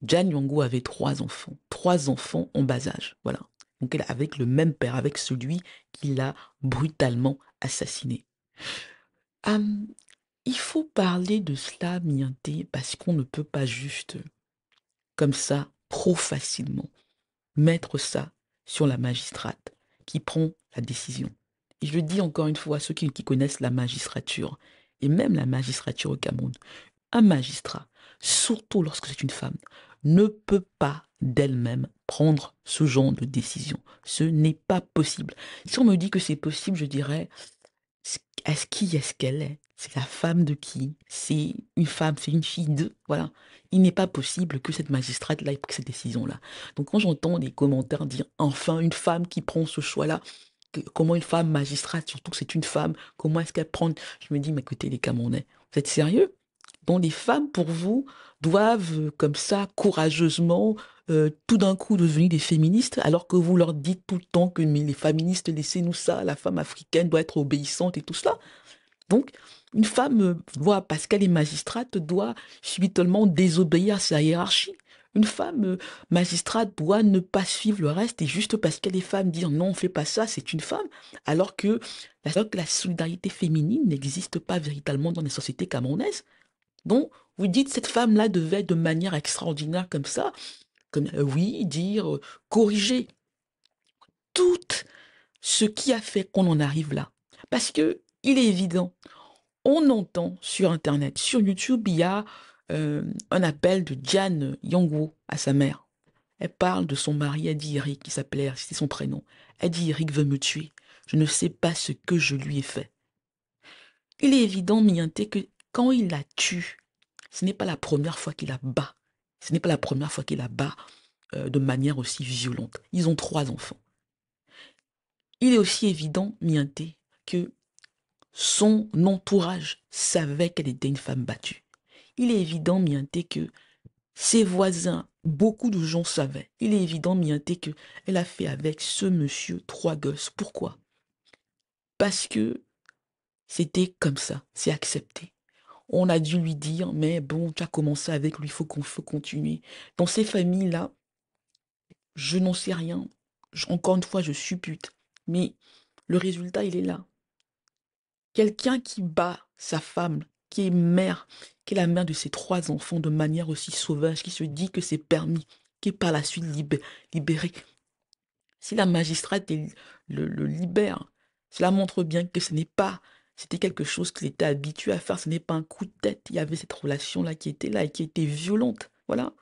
Jan Yongo avait trois enfants en bas âge, voilà. Donc elle avec le même père, avec celui qui l'a brutalement assassiné. Hum, il faut parler de cela, Mianté, parce qu'on ne peut pas juste, comme ça, trop facilement, mettre ça sur la magistrate qui prend la décision. Et je le dis encore une fois à ceux qui connaissent la magistrature, et même la magistrature au Cameroun, un magistrat, surtout lorsque c'est une femme, ne peut pas d'elle-même prendre ce genre de décision. Ce n'est pas possible. Si on me dit que c'est possible, je dirais, est-ce qu'elle est? C'est la femme de qui? C'est une femme, c'est une fille de... Voilà. Il n'est pas possible que cette magistrate-là ait pris cette décision-là. Donc quand j'entends des commentaires dire, enfin, une femme qui prend ce choix-là, comment une femme magistrate, surtout que c'est une femme, comment est-ce qu'elle prend... Je me dis, mais écoutez, les Camerounais, vous êtes sérieux? Donc les femmes, pour vous, doivent, comme ça, courageusement, tout d'un coup devenir des féministes, alors que vous leur dites tout le temps que mais les féministes, laissez-nous ça, la femme africaine doit être obéissante et tout cela. Donc, une femme doit, parce qu'elle est magistrate, doit subitement désobéir à sa hiérarchie. Une femme magistrate doit ne pas suivre le reste et juste parce qu'elle est femme dire non, on fait pas ça, c'est une femme, alors que la solidarité féminine n'existe pas véritablement dans les sociétés camerounaises. Donc, vous dites cette femme-là devait de manière extraordinaire comme ça, comme oui, dire, corriger tout ce qui a fait qu'on en arrive là. Parce que il est évident, on entend sur Internet, sur YouTube, il y a un appel de Diane Yangwo à sa mère. Elle parle de son mari, elle dit Eric, qui s'appelait, c'était son prénom. Elle dit Eric veut me tuer. Je ne sais pas ce que je lui ai fait. Il est évident, Mianté, que quand il la tue, ce n'est pas la première fois qu'il la bat. Ce n'est pas la première fois qu'il la bat de manière aussi violente. Ils ont trois enfants. Il est aussi évident, Mianté, que son entourage savait qu'elle était une femme battue. Il est évident, Mianté, que ses voisins, beaucoup de gens savaient. Il est évident, Mianté, que elle a fait avec ce monsieur trois gosses. Pourquoi? Parce que c'était comme ça, c'est accepté. On a dû lui dire, mais bon, tu as commencé avec lui, il faut continuer. Dans ces familles-là, je n'en sais rien. Encore une fois, je suppute. Mais le résultat, il est là. Quelqu'un qui bat sa femme, qui est mère, qui est la mère de ses trois enfants de manière aussi sauvage, qui se dit que c'est permis, qui est par la suite libéré. Si la magistrate le libère, cela montre bien que ce n'est pas, c'était quelque chose qu'il était habitué à faire, ce n'est pas un coup de tête. Il y avait cette relation-là qui était là et qui était violente. Voilà.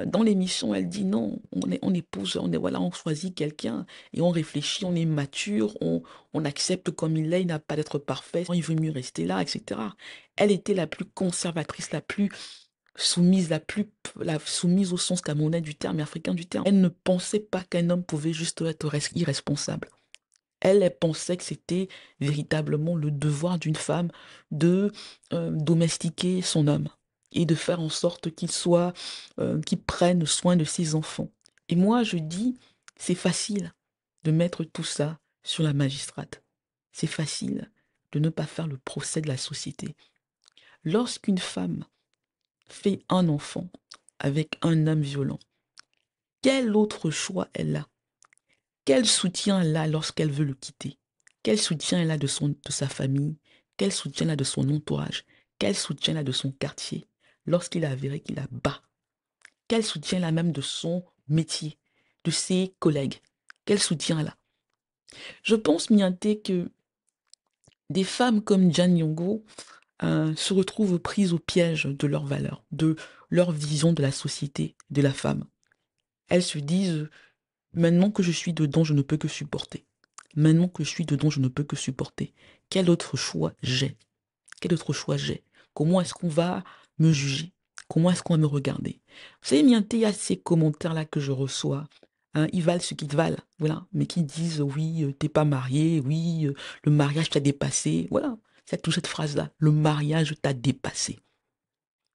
Dans l'émission, elle dit non, on épouse, voilà, on choisit quelqu'un et on réfléchit, on est mature, on accepte comme il est, il n'a pas d'être parfait, il veut mieux rester là, etc. Elle était la plus conservatrice, la plus soumise, la soumise au sens camerounais du terme et africain du terme. Elle ne pensait pas qu'un homme pouvait juste être irresponsable. Elle pensait que c'était véritablement le devoir d'une femme de domestiquer son homme et de faire en sorte qu'il prenne soin de ses enfants. Et moi, je dis, c'est facile de mettre tout ça sur la magistrate. C'est facile de ne pas faire le procès de la société. Lorsqu'une femme fait un enfant avec un homme violent, quel autre choix elle a? Quel soutien elle a lorsqu'elle veut le quitter? Quel soutien elle a de sa famille? Quel soutien elle a de son entourage? Quel soutien elle a de son quartier lorsqu'il a avéré qu'il la bat? Quel soutien elle a même de son métier, de ses collègues? Quel soutien elle a? Je pense, Mianté, que des femmes comme Jan Yongo se retrouvent prises au piège de leurs valeurs, de leur vision de la société, de la femme. Elles se disent, maintenant que je suis dedans, je ne peux que supporter. Maintenant que je suis dedans, je ne peux que supporter. Quel autre choix j'ai? Quel autre choix j'ai? Comment est-ce qu'on va me juger? Comment est-ce qu'on va me regarder? Vous savez, Mianté, il y a ces commentaires-là que je reçois. Hein, ils valent ce qu'ils valent, voilà. Mais qui disent, oui, t'es pas marié, oui, le mariage t'a dépassé. Voilà, c'est toute cette phrase-là. Le mariage t'a dépassé.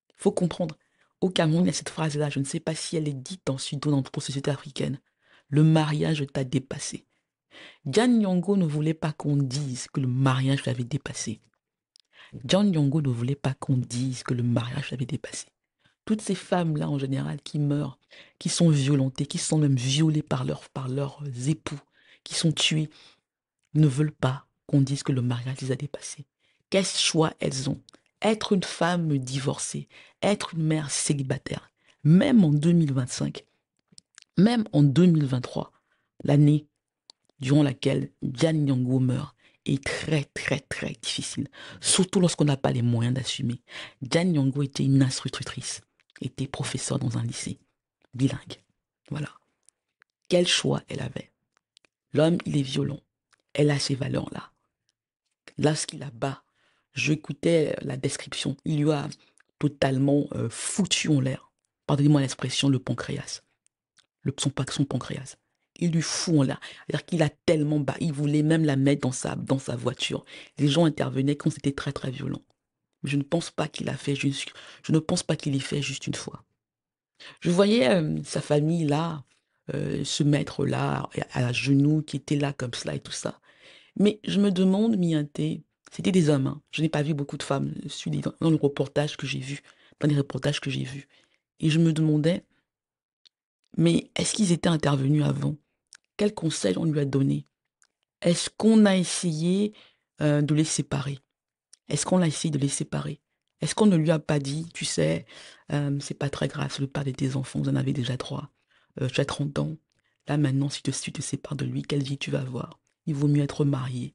Il faut comprendre. Au Cameroun, il y a cette phrase-là. Je ne sais pas si elle est dite ensuite dans notre société africaine. Le mariage t'a dépassé. Jan Nyongo ne voulait pas qu'on dise que le mariage l'avait dépassé. Jan Nyongo ne voulait pas qu'on dise que le mariage l'avait dépassé. Toutes ces femmes-là, en général, qui meurent, qui sont violentées, qui sont même violées par leurs époux, qui sont tuées, ne veulent pas qu'on dise que le mariage les a dépassées. Quel choix elles ont? Être une femme divorcée, être une mère célibataire, même en 2025, même en 2023, l'année durant laquelle Diane Nyong'o meurt est très, très, très difficile. Surtout lorsqu'on n'a pas les moyens d'assumer. Diane Nyong'o était une institutrice, était professeure dans un lycée, bilingue. Voilà. Quel choix elle avait? L'homme, il est violent. Elle a ces valeurs-là. Lorsqu'il la bat, j'écoutais la description. Il lui a totalement foutu en l'air. Pardonnez-moi l'expression, le pancréas. Son pancréas. Il lui fout en l'air. C'est-à-dire qu'il a tellement bas. Il voulait même la mettre dans sa voiture. Les gens intervenaient quand c'était très très violent. Je ne pense pas qu'il a fait juste. Je ne pense pas qu'il l'ait fait juste une fois. Je voyais sa famille là, ce maître là, à genoux, qui était là comme cela et tout ça. Mais je me demande, Mianté, c'était des hommes, hein. Je n'ai pas vu beaucoup de femmes dans le reportage que j'ai vu, dans les reportages que j'ai vus. Et je me demandais, mais est-ce qu'ils étaient intervenus avant? Quel conseil on lui a donné? Est-ce qu'on a essayé de les séparer? Est-ce qu'on a essayé de les séparer? Est-ce qu'on ne lui a pas dit, tu sais, c'est pas très grave, c'est le père de tes enfants, vous en avez déjà trois, tu as 30 ans. Là maintenant, si tu te sépares de lui, quelle vie tu vas avoir? Il vaut mieux être marié.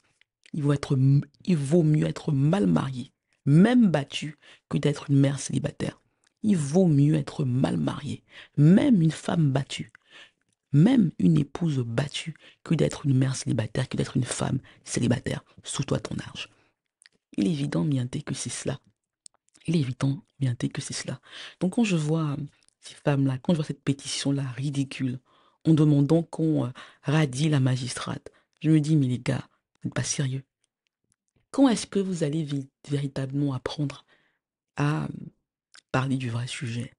Il vaut mieux être mal marié, même battu, que d'être une mère célibataire. Il vaut mieux être mal marié, même une femme battue, même une épouse battue, que d'être une mère célibataire, que d'être une femme célibataire, surtout à ton âge. Il est évident, Mianté, que c'est cela. Il est évident, Mianté, que c'est cela. Donc quand je vois ces femmes-là, quand je vois cette pétition-là ridicule, en demandant qu'on radie la magistrate, je me dis, mais les gars, vous n'êtes pas sérieux. Quand est-ce que vous allez véritablement apprendre à parler du vrai sujet?